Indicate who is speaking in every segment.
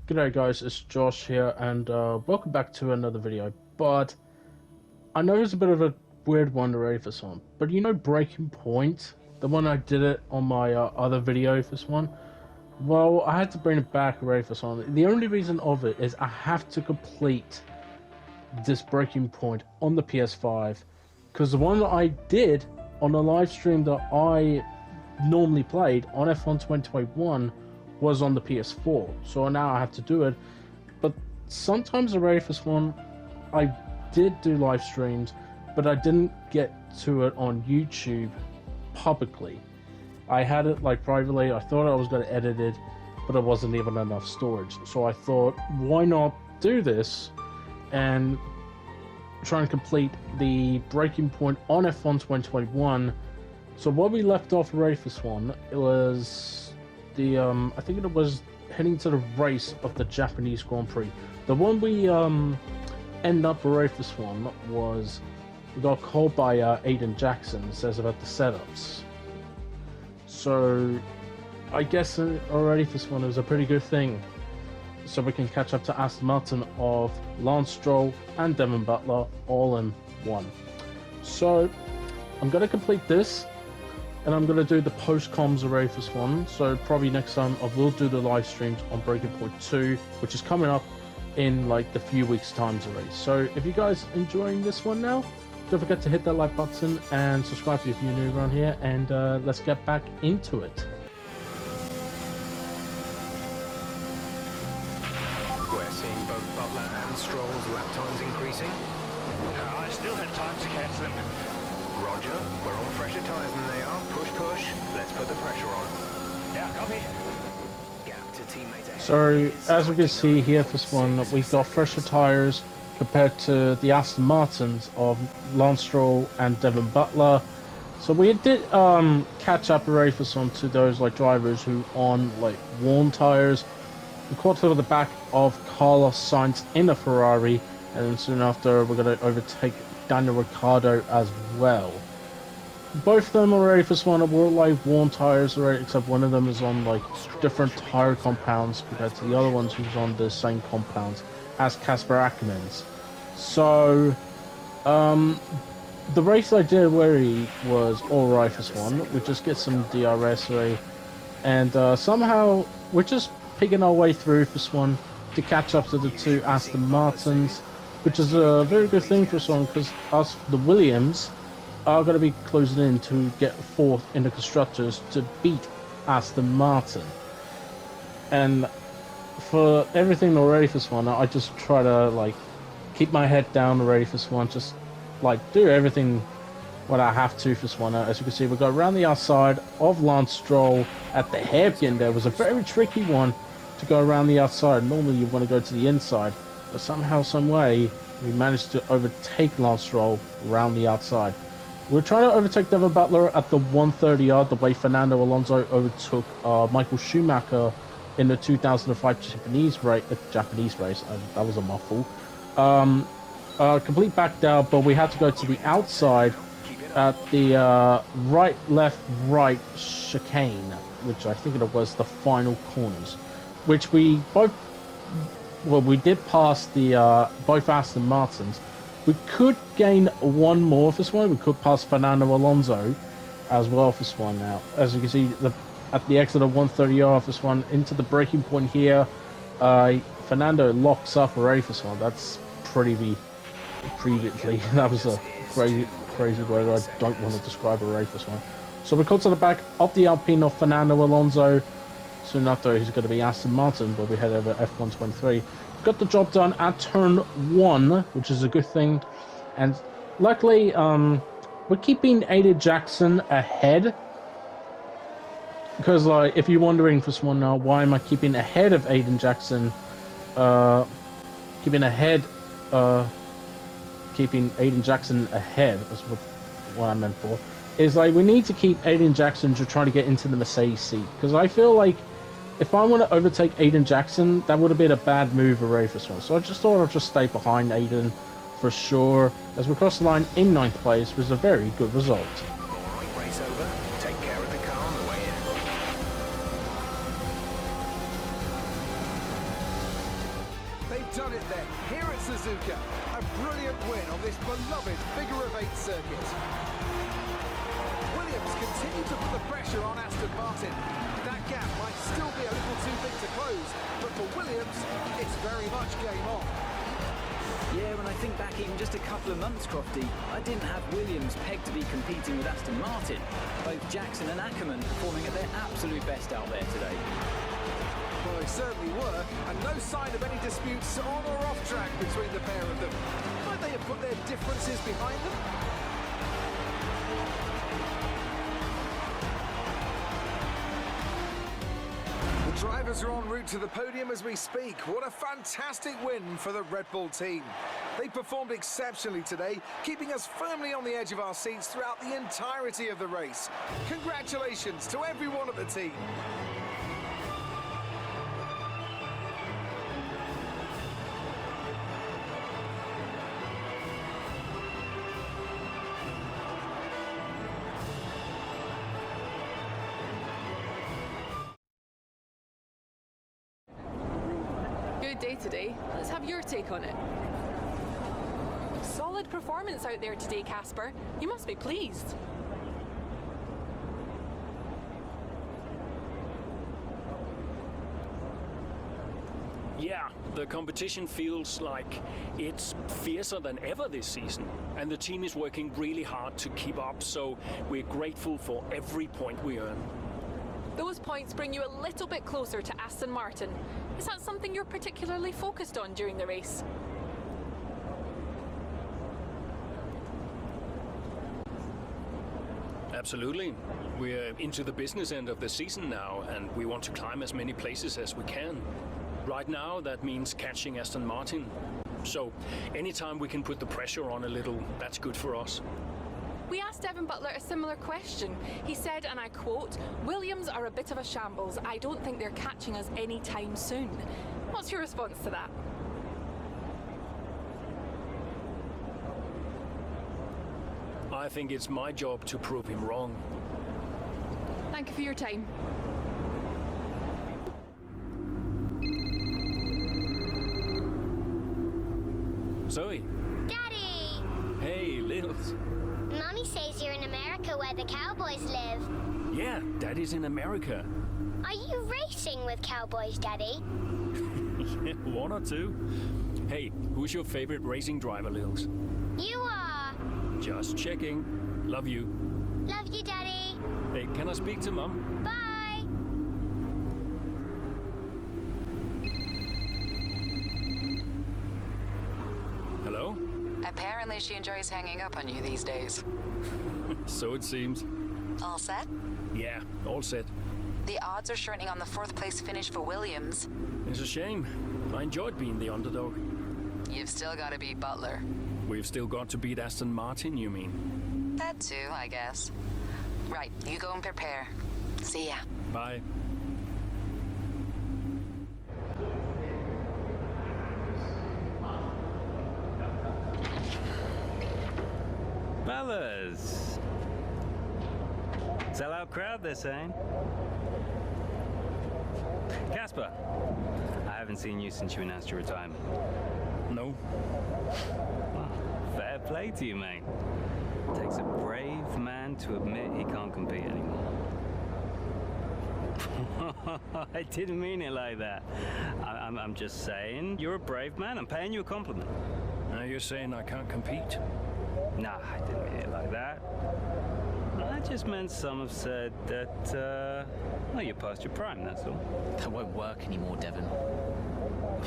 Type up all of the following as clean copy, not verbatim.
Speaker 1: G'day guys, it's Josh here and welcome back to another video. But I know it's a bit of a weird one to ready for this one, but you know Breaking Point? The one I did it on my other video for this one? Well, I had to bring it back ready for this one. The only reason of it is I have to complete this Breaking Point on the PS5, because the one that I did on a live stream that I normally played on F1 2021 was on the PS4, so now I have to do it. But sometimes the ready for this one, I did do live streams, but I didn't get to it on YouTube publicly. I had it like privately. I thought I was going to edit it, but it wasn't even enough storage. So I thought, why not do this and try and complete the Breaking Point on F1 2021. So where we left off ready for this one, it was the I think it was heading to the race of the Japanese Grand Prix. The one we end up ready for this one was we got called by Aiden Jackson. It says about the setups. So I guess already for this one it was a pretty good thing. So we can catch up to Aston Martin of Lance Stroll and Devin Butler all in one. So I'm going to complete this, and I'm going to do the post-comms array for this one. So probably next time I will do the live streams on Breaking Point 2, which is coming up in like the few weeks times already. So if you guys enjoying this one now, don't forget to hit that like button and subscribe if you're new around here, and let's get back into it.
Speaker 2: We're seeing both Butler and Stroll's lap times increasing.
Speaker 3: I still have time to catch them.
Speaker 2: Roger, we're on fresher tyres than they are. Push, push. Let's put the pressure on.
Speaker 3: Yeah, copy.
Speaker 2: Gap to teammate ahead.
Speaker 1: So as we can see here for this one, we've got fresher tyres compared to the Aston Martins of Lance Stroll and Devin Butler. So we did catch up already for some to those like drivers who on like worn tyres. We caught to the back of Carlos Sainz in a Ferrari, and then soon after we're going to overtake Daniel Ricciardo as well. Both of them already for this one were like worn tyres already, except one of them is on like different tyre compounds compared to the other ones who's on the same compounds as Casper Ackermann's. So the race I did where he was alright for this one. We just get some DRS already, and somehow we're just picking our way through this one to catch up to the two Aston Martins, which is a very good thing for this one because us, the Williams, are going to be closing in to get fourth in the constructors to beat Aston Martin. And for everything already for this one, I just try to like keep my head down already for this one, just like do everything what I have to for this one. As you can see, we got around the outside of Lance Stroll at the hairpin. There was a very tricky one to go around the outside. Normally you want to go to the inside, but somehow, some way, we managed to overtake Lance Stroll around the outside. We're trying to overtake Devin Butler at the 130 yard, the way Fernando Alonso overtook Michael Schumacher in the 2005 Japanese race. That was a mouthful. Complete back down, but we had to go to the outside at the right, left, right chicane, which I think it was the final corners, which we both, well, we did pass the both Aston Martins. We could gain one more for this one. We could pass Fernando Alonso as well for this one. Now, as you can see, at the exit of 130 off this one into the breaking point here, Fernando locks up already for this one. That's previously. That was a crazy word. I don't want to describe already for this one. So we come to the back of the Alpine of Fernando Alonso. Soon after, he's going to be Aston Martin, but we head over F123. Got the job done at turn 1, which is a good thing. And luckily, we're keeping Aiden Jackson ahead. Because, like, if you're wondering for someone now, why am I keeping ahead of Aiden Jackson? Keeping Aiden Jackson ahead, that's what I meant for. Is like, we need to keep Aiden Jackson to try to get into the Mercedes seat. Because I feel like if I want to overtake Aiden Jackson, that would have been a bad move already for this one. So I just thought I'd just stay behind Aiden for sure. As we cross the line in 9th place, was a very good result.
Speaker 2: Alright, race over. Take care of the car on the way in.
Speaker 4: They've done it then, here at Suzuka. A brilliant win on this beloved figure-of-8 circuit. Williams continue to put the pressure on Aston Martin. That gap might still be a little too big to close, but for Williams, it's very much game on.
Speaker 5: Yeah, when I think back even just a couple of months, Crofty, I didn't have Williams pegged to be competing with Aston Martin. Both Jackson and Ackerman performing at their absolute best out there today.
Speaker 4: Well, they certainly were, and no sign of any disputes on or off track between the pair of them. Might they have put their differences behind them? The drivers are en route to the podium as we speak. What a fantastic win for the Red Bull team. They performed exceptionally today, keeping us firmly on the edge of our seats throughout the entirety of the race. Congratulations to everyone at the team.
Speaker 6: Good day today. Let's have your take on it. Solid performance out there today, Casper. You must be pleased.
Speaker 7: Yeah, the competition feels like it's fiercer than ever this season, and the team is working really hard to keep up, so we're grateful for every point we earn.
Speaker 6: Those points bring you a little bit closer to Aston Martin. Is that something you're particularly focused on during the race?
Speaker 7: Absolutely. We're into the business end of the season now, and we want to climb as many places as we can. Right now, that means catching Aston Martin. So, anytime we can put the pressure on a little, that's good for us.
Speaker 6: We asked Devin Butler a similar question. He said, and I quote, "Williams are a bit of a shambles. I don't think they're catching us anytime soon." What's your response to that?
Speaker 7: I think it's my job to prove him wrong.
Speaker 6: Thank you for your time.
Speaker 7: Zoe.
Speaker 8: Daddy!
Speaker 7: Hey, Lils.
Speaker 8: Mommy says you're in America where the cowboys live.
Speaker 7: Yeah, Daddy's in America.
Speaker 8: Are you racing with cowboys, Daddy?
Speaker 7: Yeah, one or two. Hey, who's your favorite racing driver, Lils?
Speaker 8: You are.
Speaker 7: Just checking. Love you.
Speaker 8: Love you, Daddy.
Speaker 7: Hey, can I speak to Mom?
Speaker 8: Bye.
Speaker 7: Hello?
Speaker 9: Apparently she enjoys hanging up on you these days.
Speaker 7: So it seems.
Speaker 9: All set?
Speaker 7: Yeah, all set.
Speaker 9: The odds are shortening on the 4th place finish for Williams.
Speaker 7: It's a shame. I enjoyed being the underdog.
Speaker 9: You've still got to beat Butler.
Speaker 7: We've still got to beat Aston Martin, you mean?
Speaker 9: That too, I guess. Right, you go and prepare. See ya.
Speaker 7: Bye.
Speaker 10: Fellas! Sell-out crowd, they're saying. Casper, I haven't seen you since you announced your retirement.
Speaker 7: No.
Speaker 10: Well, fair play to you, mate. Takes a brave man to admit he can't compete anymore. I didn't mean it like that. I'm just saying, you're a brave man. I'm paying you a compliment.
Speaker 7: Now you're saying I can't compete?
Speaker 10: Nah, I didn't mean it like that. I just meant some have said that, well, you're past your prime, that's all.
Speaker 11: That won't work anymore, Devon.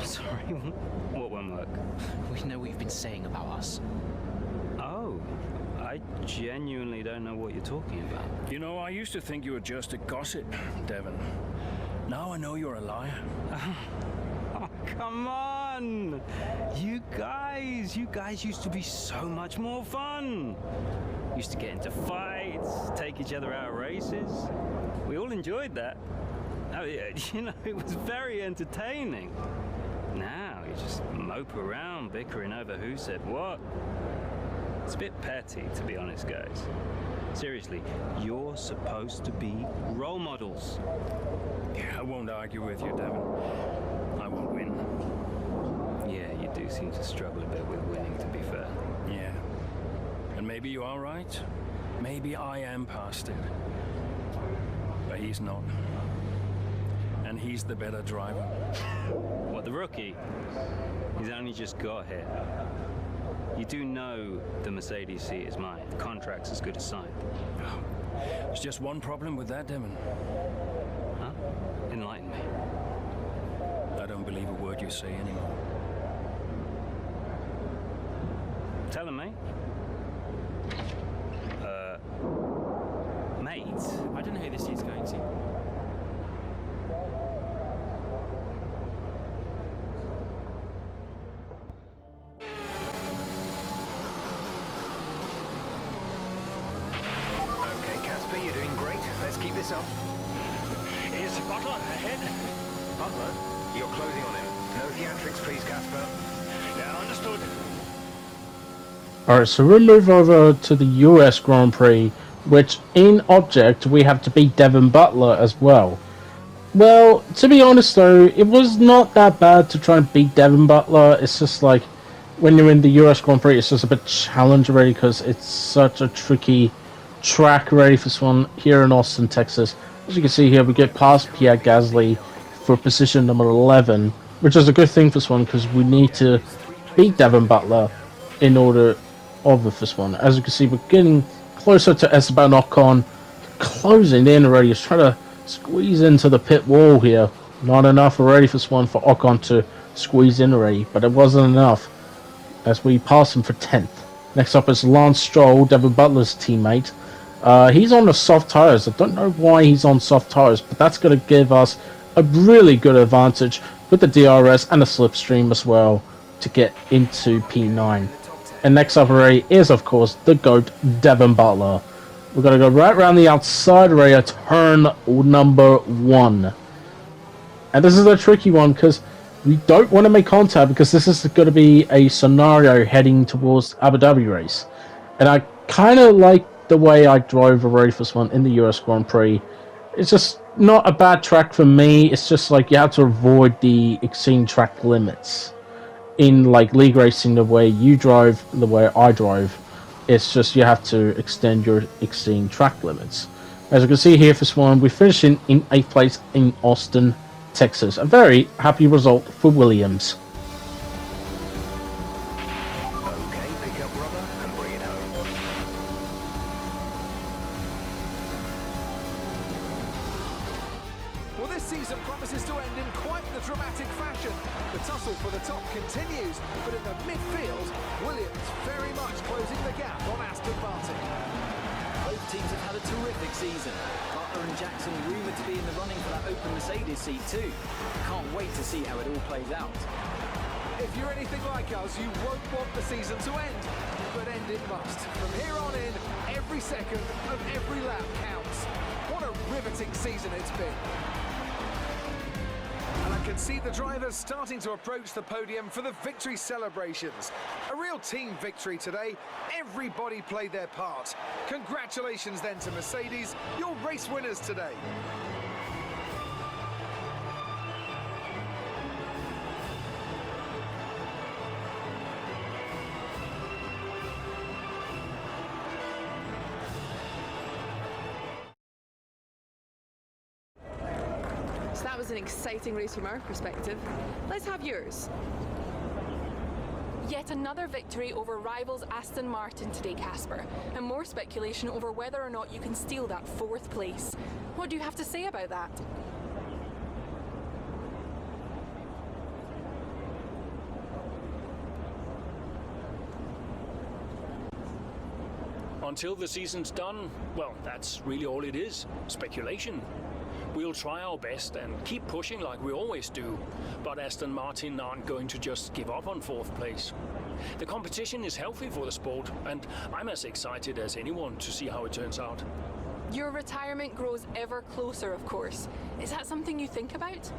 Speaker 10: Sorry, what won't work?
Speaker 11: We know what you've been saying about us.
Speaker 10: Oh, I genuinely don't know what you're talking about.
Speaker 7: You know, I used to think you were just a gossip, Devon. Now I know you're a liar.
Speaker 10: Oh, come on! You guys used to be so much more fun. Used to get into fights, take each other out of races. We all enjoyed that. Oh, yeah, you know, it was very entertaining. Now you just mope around bickering over who said what. It's a bit petty, to be honest, guys. Seriously, you're supposed to be role models.
Speaker 7: Yeah, I won't argue with you, Devon. I won't win.
Speaker 10: Yeah, seem to struggle a bit with winning, to be fair.
Speaker 7: Yeah. And maybe you are right. Maybe I am past it. But he's not. And he's the better driver.
Speaker 10: What, the rookie? He's only just got here. You do know the Mercedes seat is mine. The contract's as good as signed.
Speaker 7: There's just one problem with that, Devon.
Speaker 10: Huh? Enlighten me.
Speaker 7: I don't believe a word you say anymore.
Speaker 10: Tell him, mate. Mate?
Speaker 11: I don't know who this is going to.
Speaker 2: Okay, Casper, you're doing great. Let's keep this up.
Speaker 3: Is Butler ahead?
Speaker 2: Butler, you're closing on him. No theatrics, please, Casper.
Speaker 3: Yeah, understood.
Speaker 1: Alright, so we'll move over to the US Grand Prix, which in object we have to beat Devon Butler as well. Well, to be honest though, it was not that bad to try and beat Devon Butler. It's just like, when you're in the US Grand Prix, it's just a bit challenge already because it's such a tricky track ready for this one here in Austin, Texas. As you can see here, we get past Pierre Gasly for position number 11, which is a good thing for this one because we need to beat Devon Butler in order of the first one. As you can see, we're getting closer to Esteban Ocon, closing in already. He's trying to squeeze into the pit wall here. Not enough already for this one for Ocon to squeeze in already, but it wasn't enough as we pass him for 10th. Next up is Lance Stroll, Devon Butler's teammate. He's on the soft tires. I don't know why he's on soft tires, but that's going to give us a really good advantage with the DRS and the slipstream as well to get into P9. And next up already is, of course, the GOAT, Devon Butler. We're going to go right around the outside already at turn number 1. And this is a tricky one because we don't want to make contact because this is going to be a scenario heading towards Abu Dhabi race. And I kind of like the way I drove already for this one in the US Grand Prix. It's just not a bad track for me. It's just like you have to avoid the extreme track limits. In like league racing, the way you drive, the way I drive, it's just you have to extend your extreme track limits. As you can see here for this one, we finished in 8th place in Austin, Texas. A very happy result for Williams.
Speaker 2: Okay, pick up rubber and bring it home.
Speaker 4: Well, this season promises to end in quite the dramatic fashion. The tussle for the top continues, but in the midfield, Williams very much closing the gap on Aston Martin.
Speaker 5: Both teams have had a terrific season. Butler and Jackson rumoured to be in the running for that open Mercedes seat too. Can't wait to see how it all plays out.
Speaker 4: If you're anything like us, you won't want the season to end, but end it must. From here on in, every second of every lap counts. What a riveting season it's been. And I can see the drivers starting to approach the podium for the victory celebrations. A real team victory today. Everybody played their part. Congratulations then to Mercedes, your race winners today.
Speaker 6: So that was an exciting race from our perspective. Let's have yours. Yet another victory over rivals Aston Martin today, Casper, and more speculation over whether or not you can steal that 4th place. What do you have to say about that?
Speaker 7: Until the season's done, well, that's really all it is. Speculation. We'll try our best and keep pushing like we always do, but Aston Martin aren't going to just give up on 4th place. The competition is healthy for the sport, and I'm as excited as anyone to see how it turns out.
Speaker 6: Your retirement grows ever closer, of course. Is that something you think about?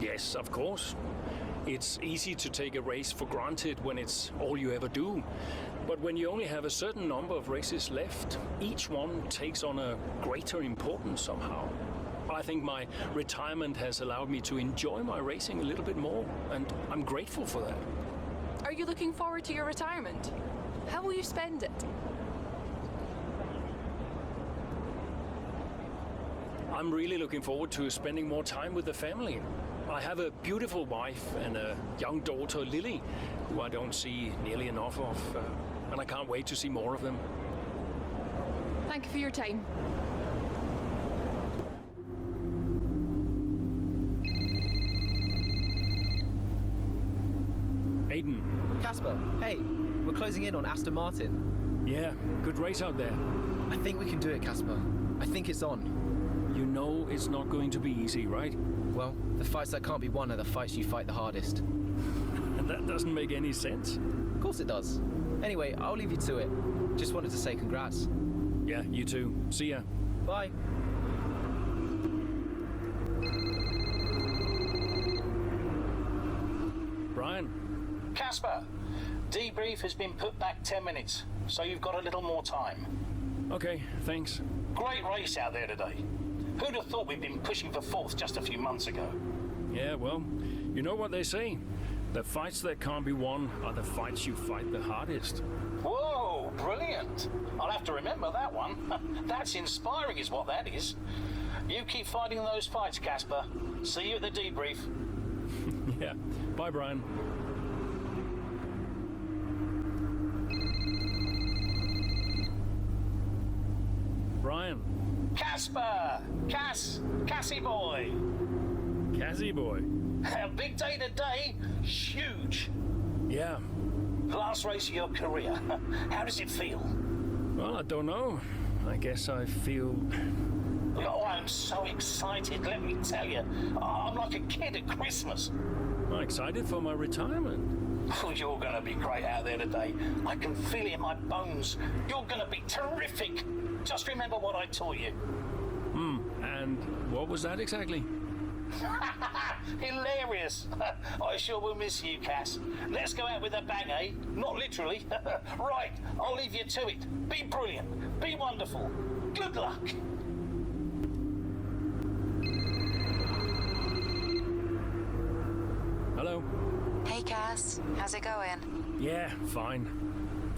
Speaker 7: Yes, of course. It's easy to take a race for granted when it's all you ever do. But when you only have a certain number of races left, each one takes on a greater importance somehow. I think my retirement has allowed me to enjoy my racing a little bit more, and I'm grateful for that.
Speaker 6: Are you looking forward to your retirement? How will you spend it?
Speaker 7: I'm really looking forward to spending more time with the family. I have a beautiful wife and a young daughter, Lily, who I don't see nearly enough of, and I can't wait to see more of them.
Speaker 6: Thank you for your time.
Speaker 7: Aiden.
Speaker 12: Casper, hey, we're closing in on Aston Martin.
Speaker 7: Yeah, good race out there.
Speaker 12: I think we can do it, Casper. I think it's on.
Speaker 7: You know it's not going to be easy, right?
Speaker 12: Well, the fights that can't be won are the fights you fight the hardest.
Speaker 7: That doesn't make any sense.
Speaker 12: Of course it does. Anyway, I'll leave you to it. Just wanted to say congrats.
Speaker 7: Yeah, you too. See ya.
Speaker 12: Bye.
Speaker 7: Brian.
Speaker 13: Casper, debrief has been put back 10 minutes, so you've got a little more time.
Speaker 7: Okay, thanks.
Speaker 13: Great race out there today. Who'd have thought we'd been pushing for fourth just a few months ago?
Speaker 7: Yeah, well, you know what they say. The fights that can't be won are the fights you fight the hardest.
Speaker 13: Whoa, brilliant. I'll have to remember that one. That's inspiring is what that is. You keep fighting those fights, Casper. See you at the debrief.
Speaker 7: Yeah, bye, Brian. Brian.
Speaker 13: Casper! Cassie boy!
Speaker 7: Cassie boy?
Speaker 13: A big day today. Huge.
Speaker 7: Yeah.
Speaker 13: Last race of your career. How does it feel?
Speaker 7: Well, I don't know. I guess I feel...
Speaker 13: Oh, I'm so excited, let me tell you. I'm like a kid at Christmas.
Speaker 7: I'm excited for my retirement.
Speaker 13: Oh, you're going to be great out there today. I can feel it in my bones. You're going to be terrific. Just remember what I taught you.
Speaker 7: And what was that exactly?
Speaker 13: Hilarious. I sure will miss you, Cass. Let's go out with a bang, eh? Not literally. Right, I'll leave you to it. Be brilliant. Be wonderful. Good luck.
Speaker 7: Hello.
Speaker 9: Hey, Cass. How's it going?
Speaker 7: Yeah, fine.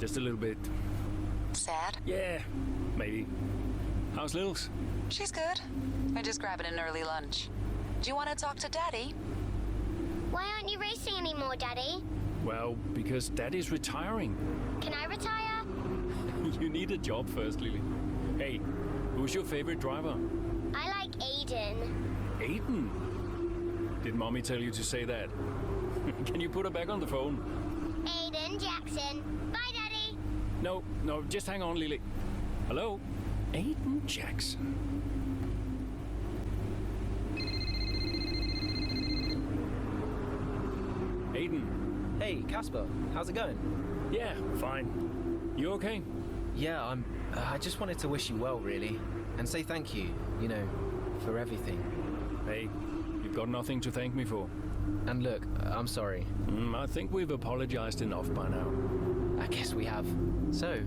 Speaker 7: Just a little bit...
Speaker 9: Sad?
Speaker 7: Yeah, maybe. How's Lils?
Speaker 9: She's good. We're just grabbing an early lunch. Do you want to talk to Daddy?
Speaker 8: Why aren't you racing anymore, Daddy?
Speaker 7: Well, because Daddy's retiring.
Speaker 8: Can I retire?
Speaker 7: You need a job first, Lily. Hey, who's your favorite driver?
Speaker 8: I like Aiden.
Speaker 7: Aiden? Did Mommy tell you to say that? Can you put her back on the phone?
Speaker 8: Aiden Jackson. Bye, Daddy.
Speaker 7: No, just hang on, Lily. Hello? Aiden Jackson. Aiden.
Speaker 12: Hey, Casper. How's it going?
Speaker 7: Yeah, fine. You okay?
Speaker 12: Yeah, I just wanted to wish you well, really. And say thank you, for everything.
Speaker 7: Hey, you've got nothing to thank me for.
Speaker 12: And look, I'm sorry.
Speaker 7: I think we've apologized enough by now.
Speaker 12: I guess we have. So,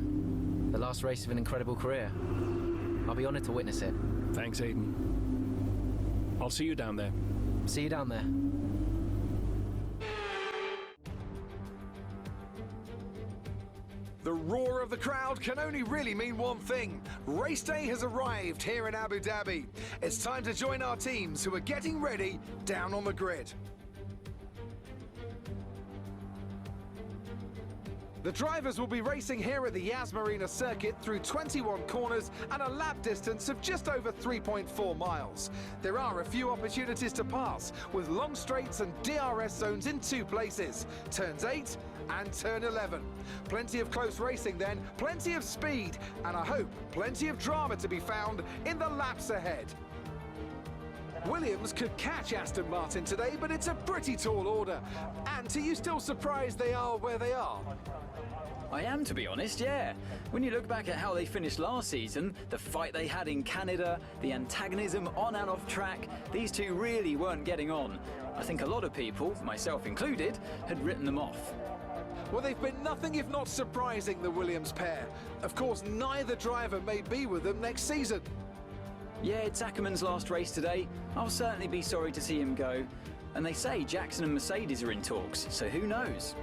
Speaker 12: the last race of an incredible career. I'll be honored to witness it.
Speaker 7: Thanks, Aiden. I'll see you down there.
Speaker 12: See you down there.
Speaker 4: The roar of the crowd can only really mean one thing. Race day has arrived here in Abu Dhabi. It's time to join our teams who are getting ready down on the grid. The drivers will be racing here at the Yas Marina circuit through 21 corners and a lap distance of just over 3.4 miles. There are a few opportunities to pass, with long straights and DRS zones in 2 places, turns 8 and turn 11. Plenty of close racing then, plenty of speed, and I hope plenty of drama to be found in the laps ahead. Williams could catch Aston Martin today, but it's a pretty tall order. And are you still surprised they are where they are?
Speaker 5: I am, to be honest, yeah. When you look back at how they finished last season, the fight they had in Canada, the antagonism on and off track, these two really weren't getting on. I think a lot of people, myself included, had written them off.
Speaker 4: Well, they've been nothing if not surprising, the Williams pair. Of course, neither driver may be with them next season.
Speaker 5: Yeah, it's Ackerman's last race today. I'll certainly be sorry to see him go. And they say Jackson and Mercedes are in talks, so who knows?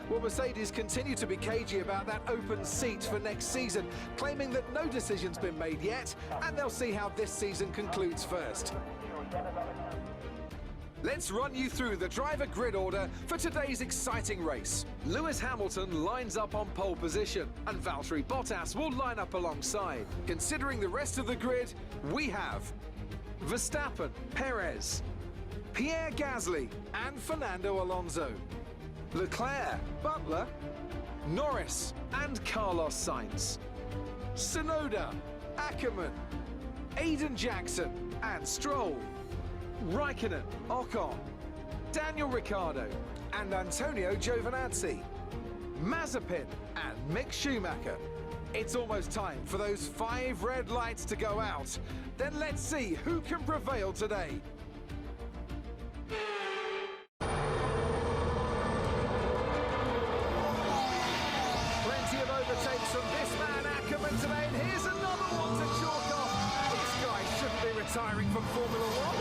Speaker 4: Well, Mercedes continue to be cagey about that open seat for next season, claiming that no decision's been made yet, and they'll see how this season concludes first. Let's run you through the driver grid order for today's exciting race. Lewis Hamilton lines up on pole position, and Valtteri Bottas will line up alongside. Considering the rest of the grid, we have Verstappen, Perez, Pierre Gasly and Fernando Alonso, Leclerc, Butler, Norris and Carlos Sainz, Tsunoda, Ackerman, Aiden Jackson and Stroll, Raikkonen, Ocon, Daniel Ricciardo and Antonio Giovinazzi, Mazepin and Mick Schumacher. It's almost time for those 5 red lights to go out. Then let's see who can prevail today. Plenty of overtakes from this man Ackerman today, and here's another one to chalk off. This guy shouldn't be retiring from Formula 1.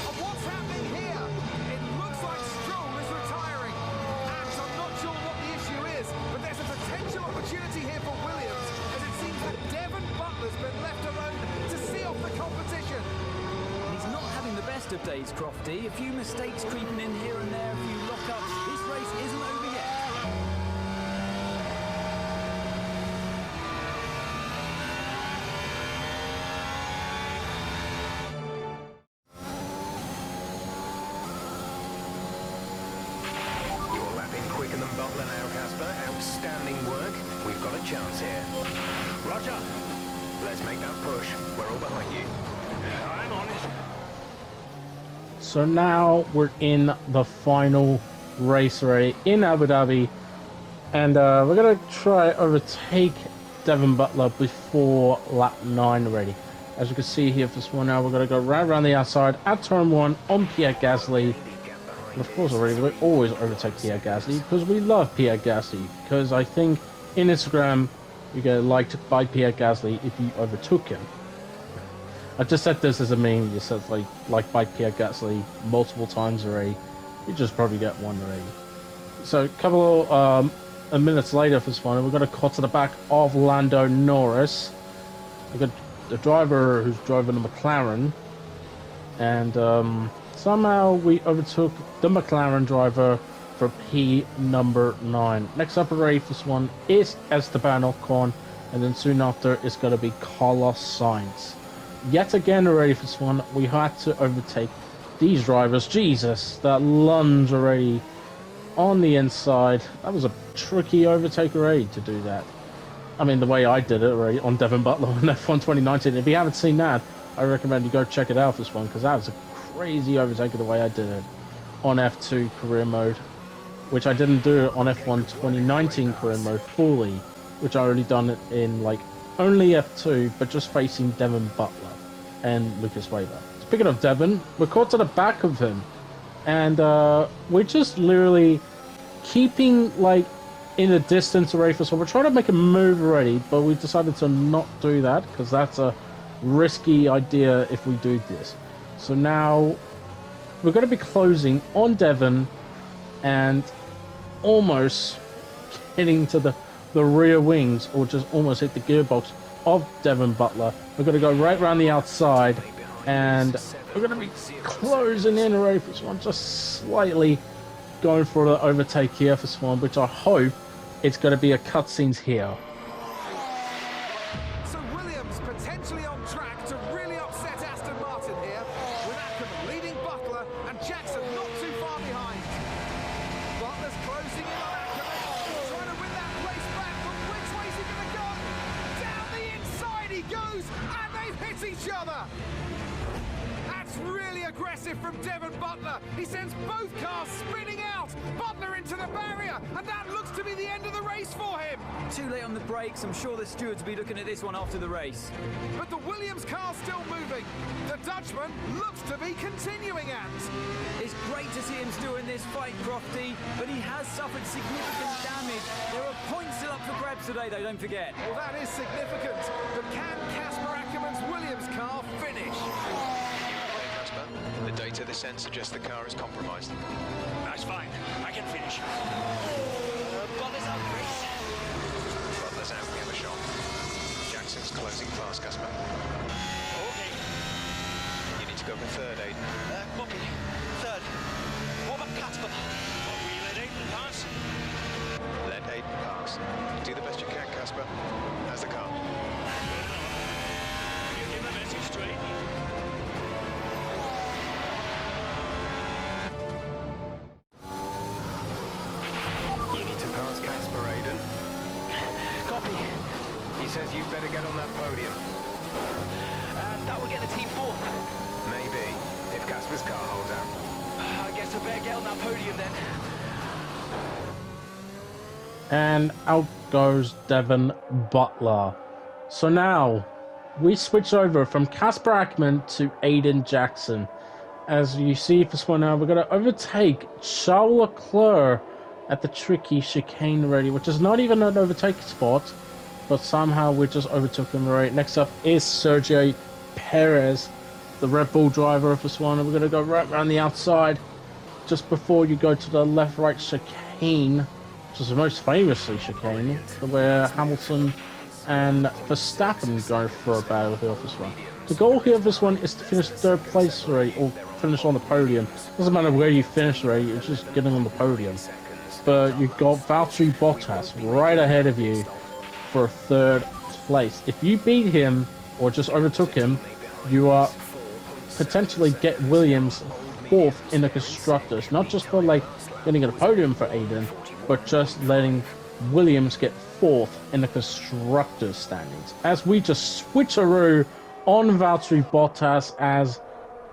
Speaker 4: And what's happening here? It looks like Stroll is retiring. And I'm not sure what the issue is, but there's a potential opportunity here for Williams, as it seems that Devon Butler's been left alone to see off the competition.
Speaker 5: He's not having the best of days, Crofty. A few mistakes creeping in here and there, a few lockups. This race isn't over yet.
Speaker 2: You're lapping quicker than Butler now, Casper. Outstanding work. We've got a chance here.
Speaker 3: Roger.
Speaker 2: Let's make that push. We're all behind you.
Speaker 3: I'm on it.
Speaker 1: So now we're in the final race already in Abu Dhabi, and we're gonna try overtake Devon Butler before lap 9 already. As you can see here for this one now, we're gonna go right around the outside at turn 1 on Pierre Gasly. And of course already we always overtake Pierre Gasly because we love Pierre Gasly, because I think in Instagram you get liked by Pierre Gasly if you overtook him. I just said this as a meme. You said like by Pierre Gasly multiple times already. You just probably get one already. So a couple of minutes later for this one, we're going to cut to the back of Lando Norris. We got the driver who's driving the McLaren, and somehow we overtook the McLaren driver for P number 9. Next up already for this one is Esteban Ocon, and then soon after it's going to be Carlos Sainz. Yet again already for this one, we had to overtake these drivers. Jesus, that lunge already on the inside. That was a tricky overtake already to do that. I mean, the way I did it already on Devon Butler on F1 2019. If you haven't seen that, I recommend you go check it out for this one, because that was a crazy overtake of the way I did it on F2 career mode, which I didn't do it on F1 2019 career mode fully, which I already done it in like only F2, but just facing Devon Butler and Lucas Weber. Speaking of Devon, we're caught to the back of him, and we're just literally keeping like in the distance already for, so we're trying to make a move already, but we decided to not do that because that's a risky idea if we do this. So now we're going to be closing on Devon and almost getting to the rear wings, or just almost hit the gearbox of Devon Butler. We're going to go right around the outside, and we're going to be closing in already for this one, just slightly going for the overtake here for this one, which I hope it's going to be a cutscenes here.
Speaker 4: So Williams potentially on track to really upset Aston Martin here, with Ackerman leading Butler and Jackson not too far behind. Butler's closing in on Ackerman, trying to win that place back, but which way's he going to go? Down the inside he goes, and they've hit each other. At That's really aggressive from Devon Butler. He sends both cars spinning out. Butler into the barrier, and that looks to be the end of the race for him.
Speaker 5: Too late on the brakes. I'm sure the stewards will be looking at this one after the race.
Speaker 4: But the Williams car's still moving. The Dutchman looks to be continuing at.
Speaker 5: It's great to see him still in this fight, Crofty, but he has suffered significant damage. There are points still up for grabs today, though, don't forget.
Speaker 4: Well, that is significant. But can Casper Ackerman's Williams car finish?
Speaker 2: Casper, the data this end suggests the car is compromised.
Speaker 3: That's fine. I can finish.
Speaker 13: Butler's out, Chris.
Speaker 2: Butler's out, we have a shot. Jackson's closing fast, Casper.
Speaker 13: Okay.
Speaker 2: You need to go for third, Aiden.
Speaker 13: Copy. Third. What about Casper?
Speaker 3: We let Aiden pass.
Speaker 2: Let Aiden pass. Do the best you can, Casper. How's the car?
Speaker 3: You give a message to Aiden.
Speaker 2: You need to pass Casper, Aiden.
Speaker 13: Copy.
Speaker 2: He says you better get on that podium.
Speaker 13: That will get the team fourth.
Speaker 2: Maybe, if Casper's car holds out.
Speaker 13: I guess I better get on that podium then.
Speaker 1: And out goes Devon Butler. So now we switch over from Casper Ackerman to Aiden Jackson. As you see for this one now, we're going to overtake Charles Leclerc at the tricky chicane already, which is not even an overtake spot, but somehow we just overtook him already. Next up is Sergio Perez, the Red Bull driver of this one, and we're going to go right around the outside just before you go to the left-right chicane, which is the most famously chicane, where Hamilton and Verstappen go for a battle here of this one. The goal here of this one is to finish third place already, or finish on the podium. Doesn't matter where you finish already, it's just getting on the podium. But you've got Valtteri Bottas right ahead of you for third place. If you beat him, or just overtook him, you are potentially get Williams fourth in the constructors. Not just for like getting a podium for Aiden, but just letting Williams get fourth in the constructors standings. As we just switcheroo on Valtteri Bottas, as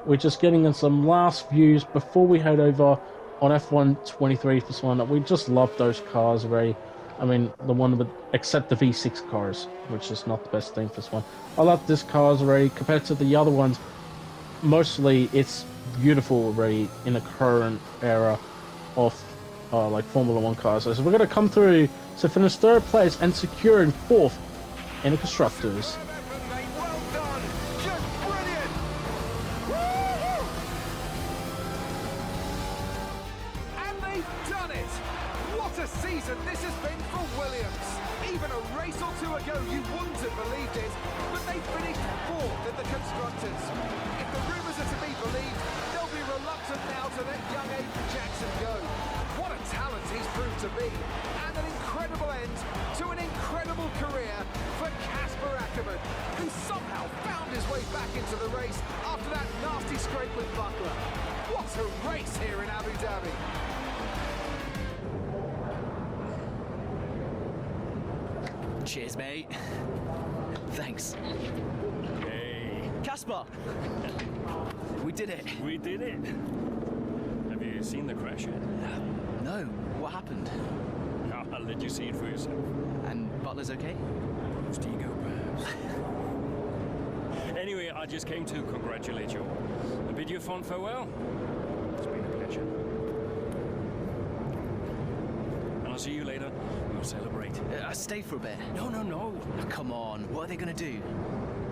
Speaker 1: we're just getting in some last views before we head over on F1 23 for this one. We just love those cars already. I mean, the one with, except the V6 cars, which is not the best thing for this one. I love this cars already compared to the other ones. Mostly, it's beautiful already in the current era of like Formula 1 cars. So we're going to come through to finish third place and securing fourth in the constructors.
Speaker 4: Well done! Just brilliant! Woo-hoo! And they've done it! What a season this has been for Williams! Even a race or two ago you wouldn't have believed it, but they finished fourth in the constructors. If the rumours are to be believed, they'll be reluctant now to let young Aiden Jackson go. What a talent he's proved to be, and an incredible end to an incredible career for Casper Ackerman, who somehow found his way back into the race after that nasty scrape with Butler. What a race here in Abu Dhabi!
Speaker 11: Cheers, mate. Thanks.
Speaker 3: Hey.
Speaker 11: Casper! We did it.
Speaker 3: We did it. Have you seen the crash yet?
Speaker 11: No. What happened?
Speaker 3: I'll let you see it for yourself.
Speaker 11: And Butler's okay?
Speaker 3: Lost ego, perhaps. Anyway, I just came to congratulate you. A bid you a fond farewell. It's been a pleasure. And I'll see you later. We'll celebrate.
Speaker 11: Stay for a bit.
Speaker 3: No.
Speaker 11: Oh, come on. What are they going to do?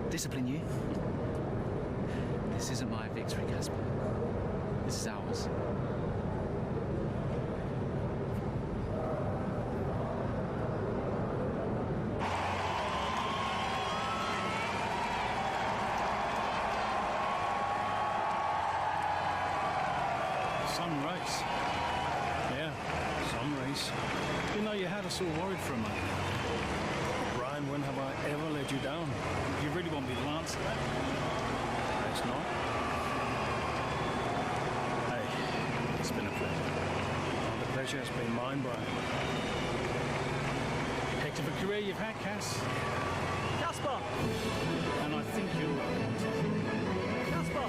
Speaker 11: Discipline you? This isn't my victory, Casper. This is ours.
Speaker 3: Some race. Yeah, some race. You know, you had us all worried for a moment. Brian, when have I ever let you down? You really want me to answer that? Perhaps not. Hey, it's been a pleasure. And the pleasure has been mine, Brian. Heck of a career you've had, Cass.
Speaker 11: Casper!
Speaker 3: And I think you'll...
Speaker 11: Casper!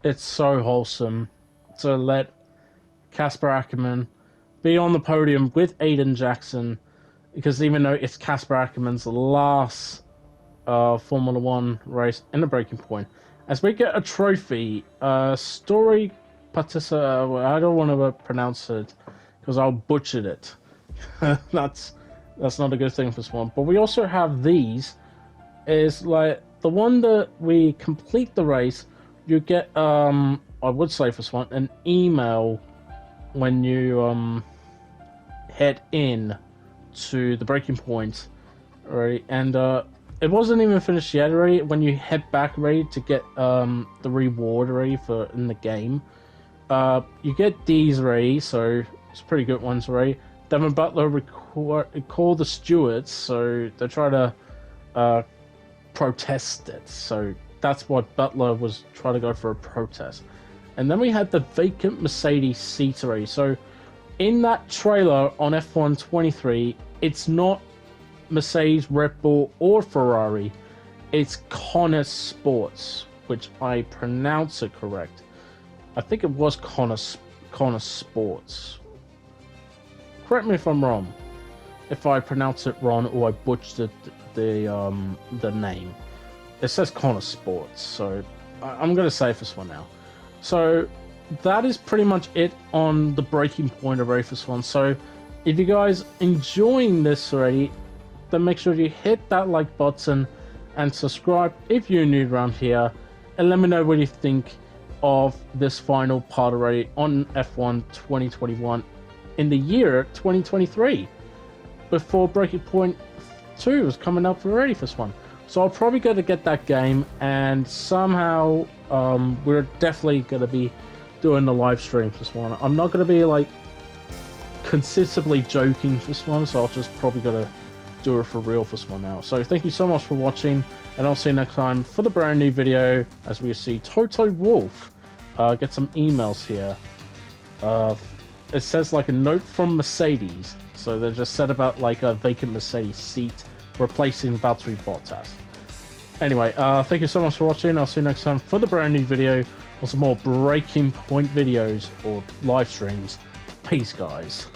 Speaker 1: it's so wholesome to let Casper Ackerman be on the podium with Aiden Jackson, because even though it's Casper Ackerman's last Formula One race in the Breaking Point, as we get a trophy, Story Partisa, I don't want to pronounce it because I'll butcher it. That's not a good thing for Swan. But we also have these, is like the one that we complete the race, you get, I would say for Swan, an email when you head in to the Breaking Point, right? And it wasn't even finished yet already. When you head back ready to get the reward ready for in the game, you get these ready, so it's pretty good ones already. Devin Butler call the stewards, so they try to protest it. So that's what Butler was trying to go for, a protest. And then we had the vacant Mercedes seat already. So in that trailer on F1 23, it's not Mercedes, Red Bull, or Ferrari. It's Connor Sports, which I pronounce it correct. I think it was Connor Sports. Correct me if I'm wrong, if I pronounce it wrong or I butchered the name. It says Connor Sports, so I'm gonna say this one now. So that is pretty much it on the Breaking Point of Rayfus one. So if you guys enjoying this already, then make sure you hit that like button and subscribe if you're new around here, and let me know what you think of this final part already on F1 2021 in the year 2023, before Breaking Point 2 was coming up already for this one. So I'll probably go to get that game, and somehow we're definitely going to be doing the live stream for this one. I'm not going to be like consistently joking for this one, so I'll just probably going to do it for real for this one now. So thank you so much for watching, and I'll see you next time for the brand new video as we see Toto Wolff get some emails here. It says like a note from Mercedes, so they just said about like a vacant Mercedes seat replacing Valtteri Bottas. Anyway, thank you so much for watching. I'll see you next time for the brand new video or some more Breaking Point videos or live streams. Peace, guys.